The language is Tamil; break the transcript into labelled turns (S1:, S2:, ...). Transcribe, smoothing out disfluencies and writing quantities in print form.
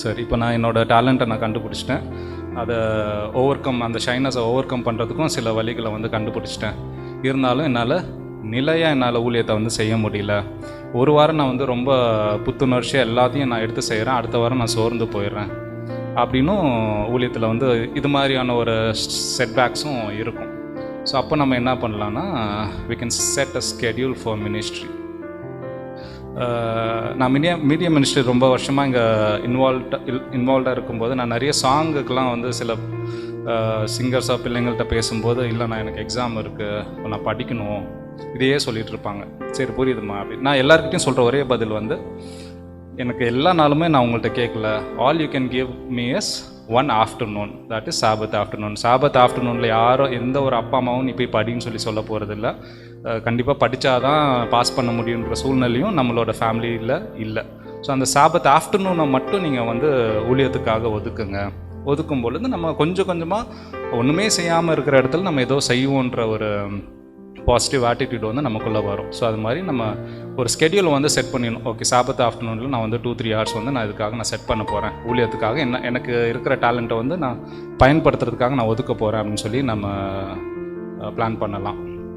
S1: சார். இப்போ நான் என்னோடய டேலண்ட்டை நான் கண்டுபிடிச்சிட்டேன். அதை அந்த ஷைனஸை ஓவர் கம் பண்ணுறதுக்கும் சில வழிகளை வந்து கண்டுபிடிச்சிட்டேன். இருந்தாலும் என்னால் ஊழியத்தை வந்து செய்ய முடியல. ஒரு வாரம் நான் வந்து ரொம்ப புத்துணர்ச்சியாக எல்லாத்தையும் நான் எடுத்து செய்கிறேன், அடுத்த வாரம் நான் சோர்ந்து போயிடுறேன் அப்படின்னும் ஊழியத்தில் வந்து இது மாதிரியான ஒரு செட்பேக்ஸும் இருக்கும். ஸோ அப்போ நம்ம என்ன பண்ணலான்னா, we can set a schedule for ministry. நான் மீடியா மினிஸ்ட்ரி ரொம்ப வருஷமாக இங்கே இன்வால்வ்டாக இருக்கும்போது நான் நிறைய சாங்குக்கெலாம் வந்து சில சிங்கர்ஸாக பிள்ளைங்கள்ட்ட பேசும்போது, இல்லை நான் எனக்கு எக்ஸாம் இருக்குது, நான் படிக்கணும், இதையே சொல்லிகிட்டு இருப்பாங்க. சரி புரியுதுமா அப்படி. நான் எல்லாருக்கிட்டையும் சொல்கிற ஒரே பதில் வந்து, எனக்கு எல்லா நாளுமே நான் உங்கள்கிட்ட கேட்கல. All you can give me is one afternoon, that is Sabbath afternoon. Sabbath ஆஃப்டர்நூனில் யாரோ எந்த ஒரு அப்பா அம்மாவும் நீ போய் படின்னு சொல்ல போகிறதில்ல. கண்டிப்பாக படித்தாதான் பாஸ் பண்ண முடியுன்ற சூழ்நிலையும் நம்மளோட ஃபேமிலியில் இல்லை. ஸோ அந்த சாபத் ஆஃப்டர்நூனை மட்டும் நீங்கள் வந்து ஊழியத்துக்காக ஒதுக்கும் பொழுது நம்ம கொஞ்சம் கொஞ்சமாக ஒன்றுமே செய்யாமல் இருக்கிற இடத்துல நம்ம ஏதோ செய்வோன்ற ஒரு பாசிட்டிவ் ஆட்டிடியூட் வந்து நமக்குள்ளே வரும். ஸோ அது மாதிரி நம்ம ஒரு ஸ்கெடியூல் வந்து செட் பண்ணிடணும். ஓகே, சாபத் ஆஃப்டர்நூனில் நான் வந்து 2-3 ஹவர்ஸ் வந்து நான் இதுக்காக நான் செட் பண்ண போகிறேன், ஊழியத்துக்காக எனக்கு இருக்கிற டேலண்ட்டை வந்து நான் பயன்படுத்துறதுக்காக நான் ஒதுக்க போகிறேன் அப்படின்னு சொல்லி நம்ம பிளான் பண்ணலாம்.